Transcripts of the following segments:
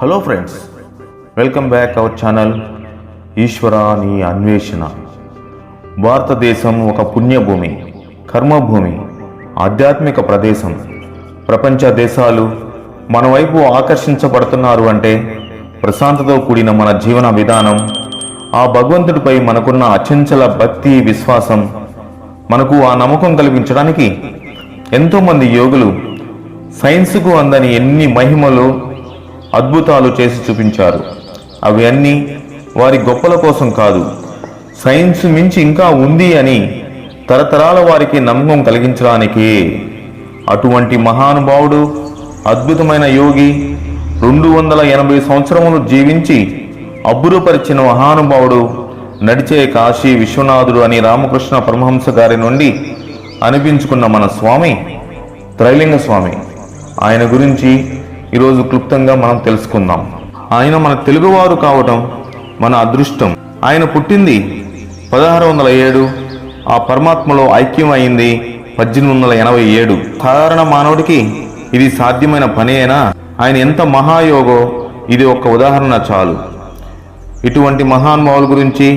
Hello friends, welcome back our channel ఈశ్వరా నీ అన్వేషణ. భారతదేశం ఒక పుణ్యభూమి, కర్మభూమి, ఆధ్యాత్మిక ప్రదేశం. ప్రపంచ దేశాలు మన వైపు ఆకర్షించబడుతున్నారు అంటే ప్రశాంతతో కూడిన మన జీవన విధానం, ఆ భగవంతుడిపై మనకున్న అచంచల భక్తి విశ్వాసం, మనకు ఆ నమ్మకం కల్పించడానికి ఎంతోమంది యోగులు సైన్స్కు అందని ఎన్ని మహిమలు అద్భుతాలు చేసి చూపించారు. అవి అన్నీ వారి గొప్పల కోసం కాదు, సైన్స్ మించి ఇంకా ఉంది అని తరతరాల వారికి నమ్మకం కలిగించడానికి. అటువంటి మహానుభావుడు, అద్భుతమైన యోగి, 280 సంవత్సరములు జీవించి అబ్బురుపరిచిన మహానుభావుడు, నడిచే కాశీ విశ్వనాథుడు అని రామకృష్ణ పరమహంస గారి నుండి అనిపించుకున్న మన స్వామి త్రైలింగ స్వామి. ఆయన గురించి ఈరోజు క్లుప్తంగా మనం తెలుసుకుందాం. ఆయన మన తెలుగువారు కావటం మన అదృష్టం. ఆయన పుట్టింది 1607, ఆ పరమాత్మలో ఐక్యం అయింది 1887. సాధారణ మానవుడికి ఇది సాధ్యమైన పని అయినా ఆయన ఎంత మహాయోగో ఇది ఒక ఉదాహరణ చాలు. ఇటువంటి మహానుభావుల గురించి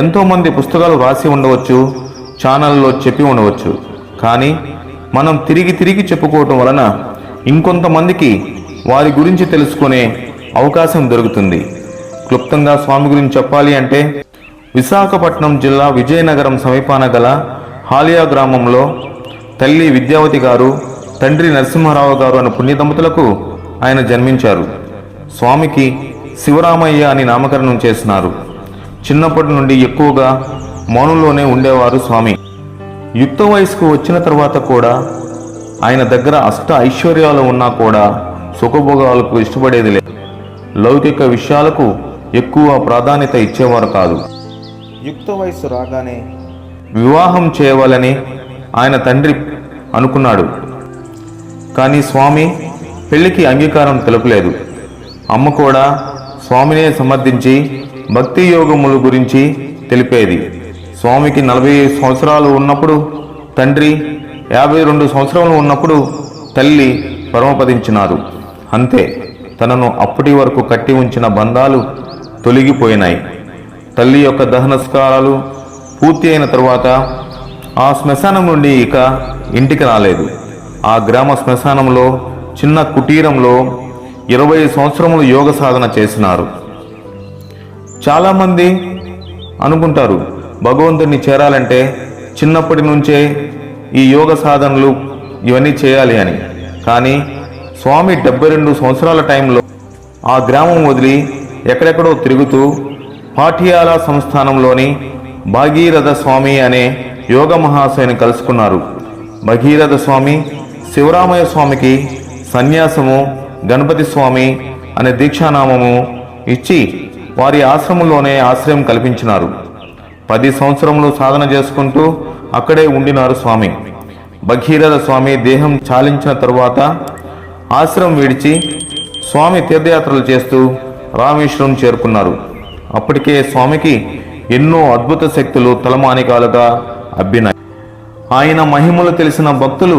ఎంతోమంది పుస్తకాలు రాసి ఉండవచ్చు, ఛానల్లో చెప్పి ఉండవచ్చు. కానీ మనం తిరిగి చెప్పుకోవటం వలన ఇంకొంతమందికి వారి గురించి తెలుసుకునే అవకాశం దొరుకుతుంది. క్లుప్తంగా స్వామి గురించి చెప్పాలి అంటే, విశాఖపట్నం జిల్లా విజయనగరం సమీపాన గల హాలియా గ్రామంలో తల్లి విద్యావతి గారు, తండ్రి నరసింహారావు గారు అనే పుణ్య దంపతులకు ఆయన జన్మించారు. స్వామికి శివరామయ్య అని నామకరణం చేసినారు. చిన్నప్పటి నుండి ఎక్కువగా మౌనంలోనే ఉండేవారు స్వామి. యుక్త వయసుకు వచ్చిన తర్వాత కూడా ఆయన దగ్గర అష్ట ఐశ్వర్యాలు ఉన్నా కూడా సుఖభోగాలకు ఇష్టపడేది లేదు. లౌకిక విషయాలకు ఎక్కువ ప్రాధాన్యత ఇచ్చేవారు కాదు. యుక్త వయసు రాగానే వివాహం చేయవాలని ఆయన తండ్రి అనుకున్నాడు. కానీ స్వామి పెళ్లికి అంగీకారం తెలుపలేదు. అమ్మ కూడా స్వామినే సమర్థించి భక్తి యోగముల గురించి తెలిపేది. స్వామికి 40 సంవత్సరాలు ఉన్నప్పుడు తండ్రి, 52 సంవత్సరాలు ఉన్నప్పుడు తల్లి పరమపదించినారు. అంతే, తనను అప్పటి వరకు కట్టి ఉంచిన బంధాలు తొలగిపోయినాయి. తల్లి యొక్క దహనస్కారాలు పూర్తి అయిన తరువాత ఆ శ్మశానం నుండి ఇక ఇంటికి రాలేదు. ఆ గ్రామ శ్మశానంలో చిన్న కుటీరంలో 20 సంవత్సరములు యోగ సాధన చేసినారు. చాలామంది అనుకుంటారు భగవంతుడిని చేరాలంటే చిన్నప్పటి నుంచే ఈ యోగ సాధనలు ఇవన్నీ చేయాలి అని. కానీ స్వామి 72 సంవత్సరాల టైంలో ఆ గ్రామం వదిలి ఎక్కడెక్కడో తిరుగుతూ పాఠ్యాల సంస్థానంలోని భాగీరథ స్వామి అనే యోగ మహాశయుని కలుసుకున్నారు. భగీరథ స్వామి శివరామయ్య స్వామికి సన్యాసము, గణపతి స్వామి అనే దీక్షానామము ఇచ్చి వారి ఆశ్రమంలోనే ఆశ్రయం కల్పించినారు. 10 సంవత్సరములు సాధన చేసుకుంటూ అక్కడే ఉండినారు స్వామి. భగీరథ స్వామి దేహం చాలించిన తరువాత ఆశ్రమం విడిచి స్వామి తీర్థయాత్రలు చేస్తూ రామేశ్వరం చేరుకున్నారు. అప్పటికే స్వామికి ఎన్నో అద్భుత శక్తులు తలమానికాలుగా అబ్బినాయి. ఆయన మహిమలు తెలిసిన భక్తులు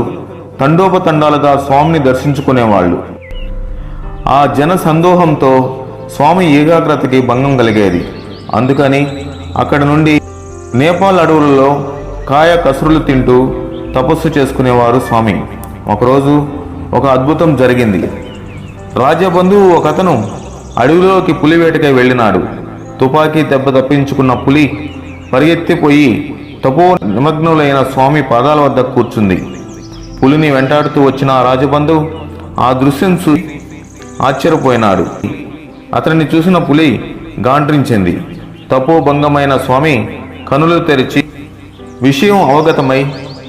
తండోపతండాలుగా స్వామిని దర్శించుకునేవాళ్ళు. ఆ జన సందోహంతో స్వామి ఏకాగ్రతకి భంగం కలిగేది. అందుకని అక్కడి నుండి నేపాల్ అడవులలో కాయ కసురులు తింటూ తపస్సు చేసుకునేవారు స్వామి. ఒకరోజు ఒక అద్భుతం జరిగింది. రాజబంధువు ఒకతను అడవిలోకి పులి వేటకై వెళ్ళినాడు. తుపాకీ దెబ్బ తప్పించుకున్న పులి పరిగెత్తిపోయి తపో నిమగ్నులైన స్వామి పాదాల వద్ద కూర్చుంది. పులిని వెంటాడుతూ వచ్చిన రాజబంధువు ఆ దృశ్యం చూసి ఆశ్చర్యపోయినాడు. అతన్ని చూసిన పులి గాండ్రించింది. తపోభంగమైన స్వామి కనులు తెరిచి విషయం అవగతమై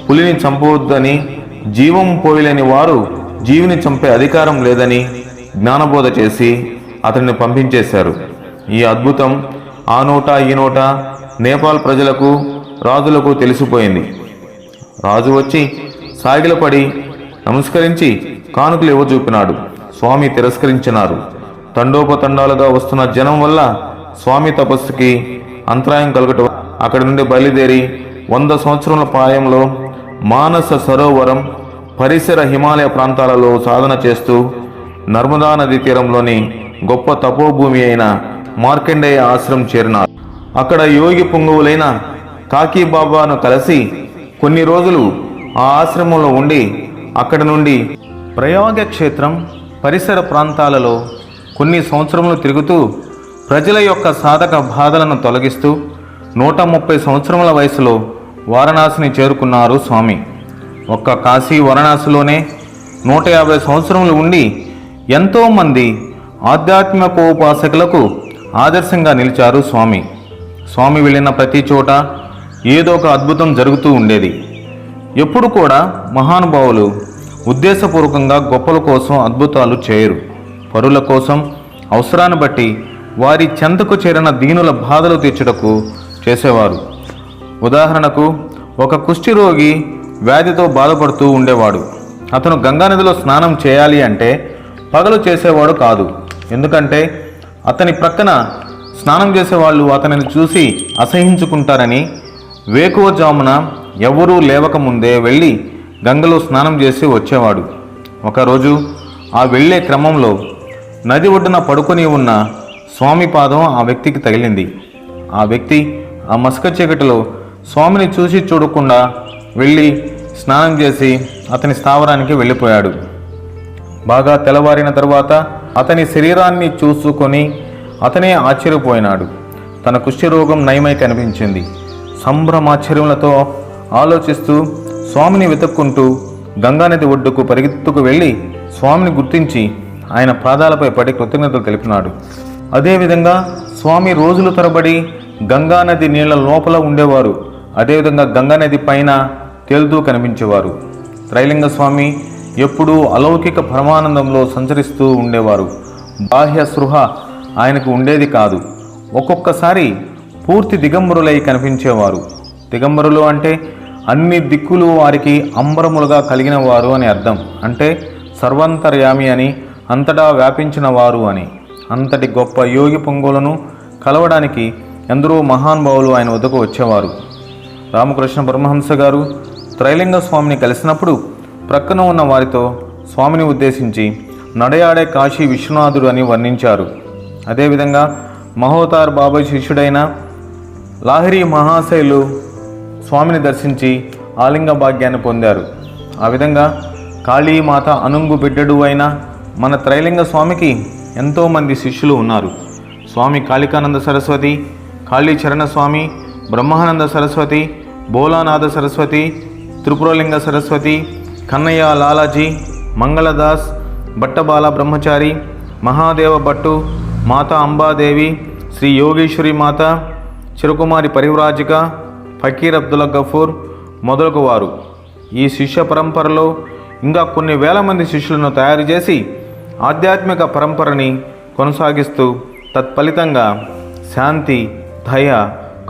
పులిని చంపవద్దని, జీవం పోయలేని వారు జీవిని చంపే అధికారం లేదని జ్ఞానబోధ చేసి అతన్ని పంపించేశారు. ఈ అద్భుతం ఆ నోట ఈ నోట నేపాల్ ప్రజలకు, రాజులకు తెలిసిపోయింది. రాజు వచ్చి సాగిలపడి నమస్కరించి కానుకలు ఇవ్వచూపినాడు. స్వామి తిరస్కరించినారు. తండోపతండాలుగా వస్తున్న జనం వల్ల స్వామి తపస్సుకి అంతరాయం కలగటం అక్కడి నుండి బయలుదేరి 100 సంవత్సరాల ప్రాయంలో మానస సరోవరం పరిసర హిమాలయ ప్రాంతాలలో సాధన చేస్తూ నర్మదా నదీ తీరంలోని గొప్ప తపోభూమి అయిన మార్కండేయ ఆశ్రమం చేరినారు. అక్కడ యోగి పుంగవులైన కాకి బాబాను కలిసి కొన్ని రోజులు ఆ ఆశ్రమంలో ఉండి అక్కడి నుండి ప్రయాగ క్షేత్రం పరిసర ప్రాంతాలలో కొన్ని సంవత్సరములు తిరుగుతూ ప్రజల యొక్క సాధక బాధలను తొలగిస్తూ 130 సంవత్సరముల వయసులో వారణాసిని చేరుకున్నారు స్వామి. ఒక్క కాశీ వారణాసిలోనే 150 సంవత్సరములు ఉండి ఎంతోమంది ఆధ్యాత్మికోపాసకులకు ఆదర్శంగా నిలిచారు స్వామి. స్వామి వెళ్ళిన ప్రతి చోట ఏదో ఒక అద్భుతం జరుగుతూ ఉండేది. ఎప్పుడు కూడా మహానుభావులు ఉద్దేశపూర్వకంగా గొప్పల కోసం అద్భుతాలు చేయరు. పరుల కోసం అవసరాన్ని బట్టి వారి చెంతకు చేరిన దీనుల బాధలు తీర్చుటకు చేసేవారు. ఉదాహరణకు ఒక కుష్ఠిరోగి వ్యాధితో బాధపడుతూ ఉండేవాడు. అతను గంగానదిలో స్నానం చేయాలి అంటే పగలు చేసేవాడు కాదు. ఎందుకంటే అతని ప్రక్కన స్నానం చేసేవాళ్ళు అతనిని చూసి అసహించుకుంటారని వేకువజామున ఎవరూ లేవకముందే వెళ్ళి గంగలో స్నానం చేసి వచ్చేవాడు. ఒకరోజు ఆ వెళ్ళే క్రమంలో నది ఒడ్డున పడుకొని ఉన్న స్వామి పాదం ఆ వ్యక్తికి తగిలింది. ఆ వ్యక్తి ఆ మసక చీకటిలో స్వామిని చూసి చూడకుండా వెళ్ళి స్నానం చేసి అతని స్థావరానికి వెళ్ళిపోయాడు. బాగా తెల్లవారిన తరువాత అతని శరీరాన్ని చూసుకొని అతనే ఆశ్చర్యపోయినాడు. తన కుష్ఠరోగం నయమై కనిపించింది. సంభ్రమాశ్చర్యములతో ఆలోచిస్తూ స్వామిని వెతుక్కుంటూ గంగానది ఒడ్డుకు పరిగెత్తుకు వెళ్ళి స్వామిని గుర్తించి ఆయన పాదాలపై పడి కృతజ్ఞతలు తెలిపినాడు. అదేవిధంగా స్వామి రోజుల తరబడి గంగానది నీళ్ల లోపల ఉండేవారు. అదేవిధంగా గంగానది పైన తేలుతూ కనిపించేవారు. త్రైలింగ స్వామి ఎప్పుడూ అలౌకిక పరమానందంలో సంచరిస్తూ ఉండేవారు. బాహ్య స్పృహ ఆయనకు ఉండేది కాదు. ఒక్కొక్కసారి పూర్తి దిగంబరులై కనిపించేవారు. దిగంబరులు అంటే అన్ని దిక్కులు వారికి అంబరములుగా కలిగిన వారు అని అర్థం. అంటే సర్వాంతర్యామి అని, అంతటా వ్యాపించిన వారు అని. అంతటి గొప్ప యోగి పొంగులను కలవడానికి ఎందరో మహానుభావులు ఆయన వద్దకు వచ్చేవారు. రామకృష్ణ పరమహంస గారు త్రైలింగ స్వామిని కలిసినప్పుడు ప్రక్కన ఉన్న వారితో స్వామిని ఉద్దేశించి నడయాడే కాశీ విశ్వనాథుడు అని వర్ణించారు. అదేవిధంగా మహోతార్ బాబాయ్ శిష్యుడైన లాహిరి మహాశయులు స్వామిని దర్శించి ఆలింగ భాగ్యాన్ని పొందారు. ఆ విధంగా కాళీమాత అనుంగు బిడ్డడు అయిన మన త్రైలింగ స్వామికి ఎంతోమంది శిష్యులు ఉన్నారు. స్వామి కాళికానంద సరస్వతి, కాళీచరణ స్వామి, బ్రహ్మానంద సరస్వతి, భోలానాథ సరస్వతి, త్రిపురలింగ సరస్వతి, కన్నయ్య లాలాజీ, మంగళదాస్, భట్టబాల బ్రహ్మచారి, మహాదేవ భట్టు, మాతా అంబాదేవి, శ్రీ యోగేశ్వరి మాత, చిరుకుమారి పరివ్రాజిక, ఫకీర్ అబ్దుల్ గఫూర్ మొదలగు వారు. ఈ శిష్య పరంపరలో ఇంకా కొన్ని వేల మంది శిష్యులను తయారు చేసి ఆధ్యాత్మిక పరంపరని కొనసాగిస్తూ తత్ఫలితంగా శాంతి, దయ,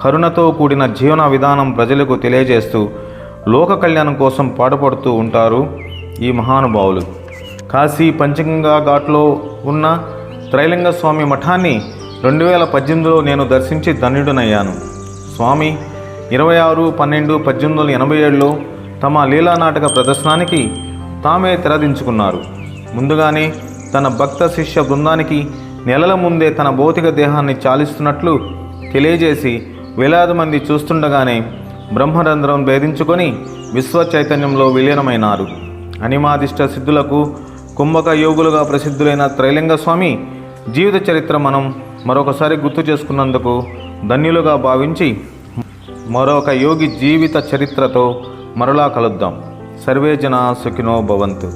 కరుణతో కూడిన జీవన విధానం ప్రజలకు తెలియజేస్తూ లోక కళ్యాణం కోసం పాటుపడుతూ ఉంటారు ఈ మహానుభావులు. కాశీ పంచగంగా ఘాట్లో ఉన్న త్రైలింగ స్వామి మఠాన్ని 2018లో నేను దర్శించి ధన్యుడనయ్యాను. స్వామి 26/12/1887లో తమ లీలా నాటక ప్రదర్శనానికి తామే తెరదించుకున్నారు. ముందుగానే తన భక్త శిష్య బృందానికి నెలల ముందే తన భౌతిక దేహాన్ని చాలిస్తున్నట్లు తెలియజేసి వేలాది మంది చూస్తుండగానే బ్రహ్మరంధ్రం భేదించుకొని విశ్వ చైతన్యంలో విలీనమైనారు. అనిమాదిష్ట సిద్ధులకు కుంభక యోగులుగా ప్రసిద్ధులైన త్రైలింగ స్వామి జీవిత చరిత్ర మనం మరొకసారి గుర్తు చేసుకున్నందుకు ధన్యులుగా భావించి మరొక యోగి జీవిత చరిత్రతో మరలా కలుద్దాం. సర్వే జనా సుఖినో భవంతు.